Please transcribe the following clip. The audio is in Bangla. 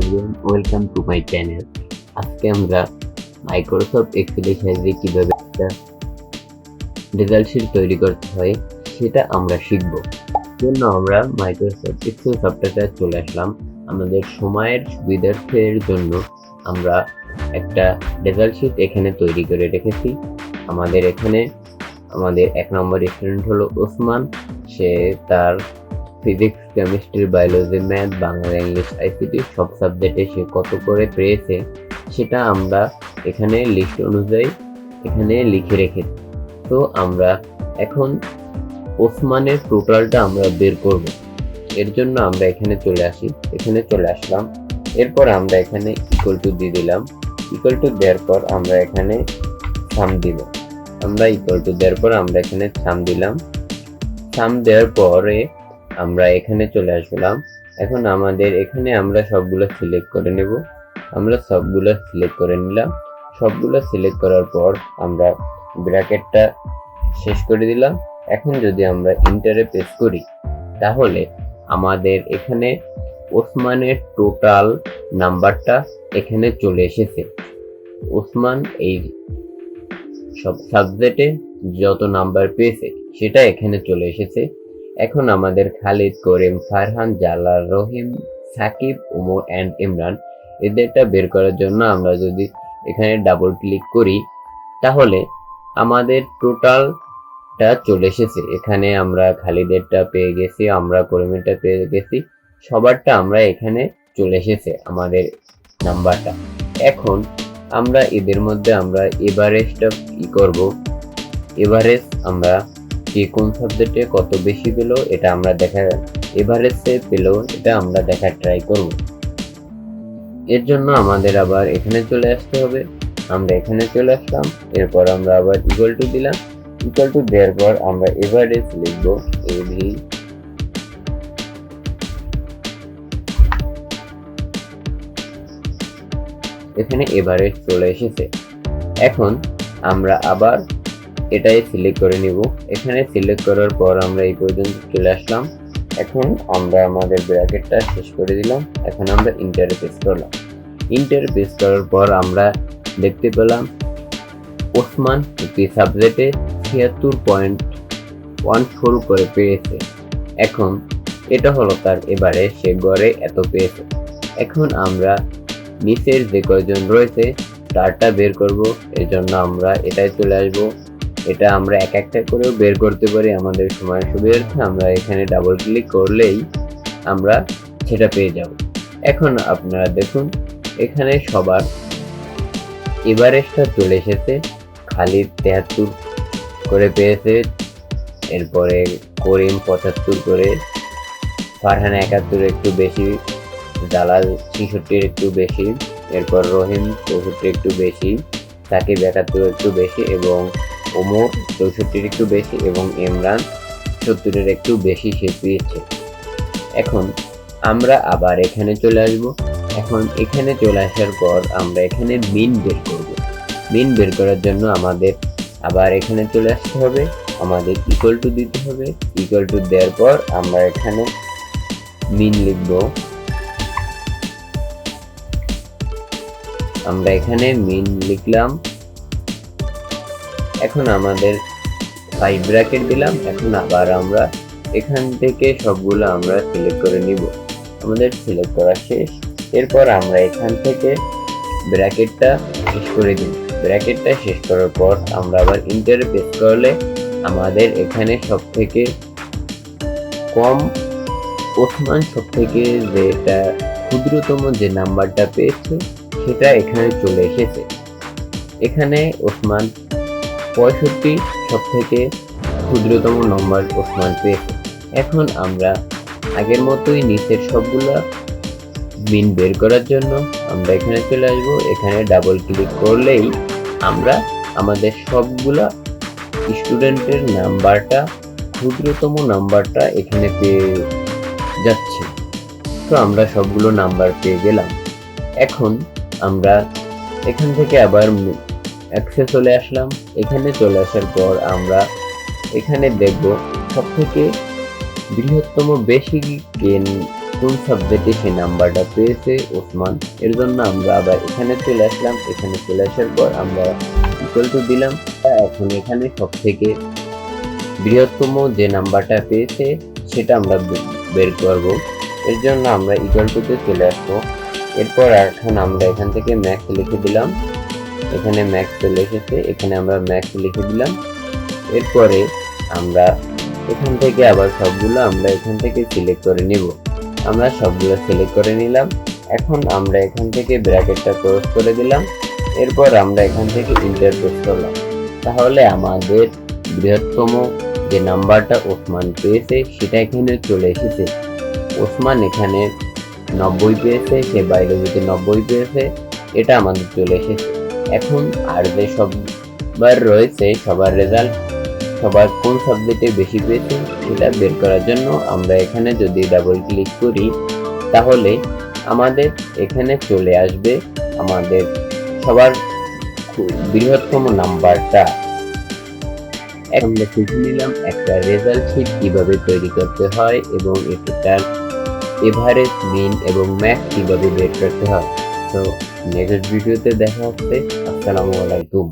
Everyone, welcome to my channel. আজকে আমরা মাইক্রোসফট এক্সেলের সাহায্যে কিভাবে একটা রেজাল্ট শিট তৈরি করতে হয় সেটা আমরা শিখব। জন্য আমরা মাইক্রোসফট এক্সেল সফটওয়্যারটা চলে আসলাম। আমাদের সময়ের সুবিধার্থের জন্য আমরা একটা রেজাল্ট শিট এখানে তৈরি করে রেখেছি। আমাদের এক নম্বর স্টুডেন্ট হলো ওসমান। সে তার physics, chemistry, biology, math, Bangla, English, ICT সব সাবজেক্টে সে কত করে পেয়েছে সেটা আমরা এখানে লিস্ট অনুযায়ী এখানে লিখে রেখেছি। তো আমরা এখন ওসমানের টোটালটা আমরা বের করব। এর জন্য আমরা এখানে চলে আসলাম। এরপর আমরা এখানে ইকুয়াল টু দিয়ে দিলাম। ইকুয়াল টু দেওয়ার পর আমরা এখানে সাম দিব। আমরা ইকুয়াল টু দেওয়ার পর আমরা এখানে সাম দিলাম। সাম দেওয়ার পরে আমরা এখানে চলে আসলাম। এখন আমাদের এখানে আমরা সবগুলো সিলেক্ট করে নেব। আমরা সবগুলো সিলেক্ট করে নিলাম। সবগুলো সিলেক্ট করার পর আমরা ব্র্যাকেটটা শেষ করে দিলাম। এখন যদি আমরা ইন্টারে প্রেস করি তাহলে আমাদের এখানে ওসমানের টোটাল নাম্বারটা এখানে চলে এসেছে। ওসমান এই সব সাবজেক্টে যত নাম্বার পেয়েছে সেটা এখানে চলে এসেছে। এখন আমাদের খালিদ, করিম, ফারহান, জালাল, রহিম, সাকিব, ওমর এন্ড ইমরান এদেরটা বের করার জন্য আমরা যদি এখানে ডাবল ক্লিক করি তাহলে আমাদের টোটালটা চলে এসেছে। এখানে আমরা খালিদেরটা পেয়ে গেছি, আমরা করিমেরটা পেয়ে গেছি, সবারটা আমরা এখানে চলে এসেছে আমাদের নাম্বারটা। এখন আমরা এদের মধ্যে আমরা এভারেজটা কি করব, এভারেজ আমরা যে কোন সাবজেক্টে কত বেশি পেলো এটা আমরা এভারেজে পেলো এটা আমরা দেখার ট্রাই করব। এর জন্য আমাদের আবার এখানে চলে আসতে হবে। আমরা এখানে চলে আসলাম। এরপর আমরা আবার ইকুয়াল টু দিলাম। ইকুয়াল টু দেওয়ার পর আমরা এভারেজ লিখব। এখানে এভারেজ চলে এসেছে। এখন আমরা আবার এটাই সিলেক্ট করে নিব। এখানে সিলেক্ট করার পর আমরা এই পর্যন্ত চলে আসলাম। এখন আমরা আমাদের ব্র্যাকেটটা শেষ করে দিলাম। এখন আমরা ইন্টারে প্রেস করলাম। ইন্টারে প্রেস করার পর আমরা দেখতে পেলাম ওসমান একটি সাবজেক্টে 76.14 করে পেয়েছে। এখন এটা হলো তার এবারে সে গড়ে এত পেয়েছে। এখন আমরা নিচের যে কয়জন রয়েছে তারটা বের করব। এর জন্য আমরা এটাই চলে আসবো। এটা আমরা এক একটা করেও বের করতে পারি আমাদের সময় সুবিধার্থে। আমরা এখানে ডাবল ক্লিক করলেই আমরা সেটা পেয়ে যাব। এখন আপনারা দেখুন এখানে সবার এভারেজটা চলে এসেছে। খালিদ 73 করে পেয়েছে, এরপরে করিম 75 করে, ফারহান 71 একটু বেশি, জালাল 66 একটু বেশি, এরপর রহিম 64 একটু বেশি, সাকিব 71 একটু বেশি এবং ওমর 64 একটু বেশি এবং ইমরান 70 একটু বেশি সে পেয়েছে। এখন আমরা আবার এখানে চলে আসব। এখন এখানে চলে আসার পর আমরা এখানে মিন বের করব। মিন বের করার জন্য আমাদের আবার এখানে চলে আসতে হবে। আমাদের ইকুয়াল টু দিতে হবে। ইকুয়াল টু দেওয়ার পর আমরা এখানে মিন লিখব। আমরা এখানে মিন লিখলাম। এখন আমাদের 5 ব্র্যাকেট দিলাম। এখন আবার আমরা এখান থেকে সবগুলো আমরা সিলেক্ট করে নিব। আমাদের সিলেক্ট করা শেষ। এরপর আমরা এখান থেকে ব্র্যাকেটটা শেষ করে দিই। ব্র্যাকেটটা শেষ করার পর আমরা আবার ইন্টারে প্রেস করলে আমাদের এখানে সব থেকে কম ওসমান সব থেকে যেটা ক্ষুদ্রতম যে নাম্বারটা পেয়েছে সেটা এখানে চলে এসেছে। এখানে ওসমান 65 সব থেকে ক্ষুদ্রতম নম্বর ওসমান পেয়েছে। এখন আমরা আগের মতোই নিচের সবগুলা মিন বের করার জন্য আমরা এখানে চলে আসবো। এখানে ডাবল ক্লিক করলেই আমরা আমাদের সবগুলা স্টুডেন্টের নাম্বারটা, ক্ষুদ্রতম নাম্বারটা এখানে পেয়ে যাচ্ছে। তো আমরা সবগুলো নাম্বার পেয়ে গেলাম। এখন আমরা এখান থেকে আবার অ্যাক্সেস চলে আসলাম। এখানে চলে আসার পর আমরা এখানে দেখব সবথেকে বৃহত্তম বেশি কোন সাবজেক্টে সে নাম্বারটা পেয়েছে ওসমান। এর জন্য আমরা আবার এখানে চলে আসলাম। এখানে চলে আসার পর আমরা ইকুয়াল টু দিলাম। এখন এখানে সব থেকে বৃহত্তম যে নাম্বারটা পেয়েছে সেটা আমরা বের করব। এর জন্য আমরা ইকুয়াল টু তে চলে আসবো। এরপর এখন আমরা এখান থেকে ম্যাক্স লিখে দিলাম। এখানে ম্যাক্স চলে এসেছে, এখানে আমরা ম্যাক্স লিখে দিলাম। এরপরে আমরা এখান থেকে আবার সবগুলো আমরা এখান থেকে সিলেক্ট করে নিব। আমরা সবগুলো সিলেক্ট করে নিলাম। এখন আমরা এখান থেকে ব্র্যাকেটটা ক্লোজ করে দিলাম। এরপর আমরা এখান থেকে ইন্টার প্রেস করলাম। তাহলে আমাদের বৃহত্তম যে নাম্বারটা ওসমান পেয়েছে সেটা এখানে চলে এসেছে। ওসমান এখানে 90 পেয়েছে, সে বায়োলজিতে 90 পেয়েছে, এটা আমাদের চলে এসেছে। এখন আর যে সবার রয়েছে সবার রেজাল্ট সবার কোন সাবজেক্টে বেশি পেয়েছে সেটা বের করার জন্য আমরা এখানে যদি ডাবল ক্লিক করি তাহলে আমাদের এখানে চলে আসবে আমাদের সবার বৃহত্তম নাম্বারটা। আমরা শিখে নিলাম একটা রেজাল্ট শিট কিভাবে তৈরি করতে হয় এবং এটার এভারেজ, মিন এবং ম্যাক্স কিভাবে বের করতে হয়। তো নেক্সট ভিডিওতে দেখা হচ্ছে। আসসালামু আলাইকুম।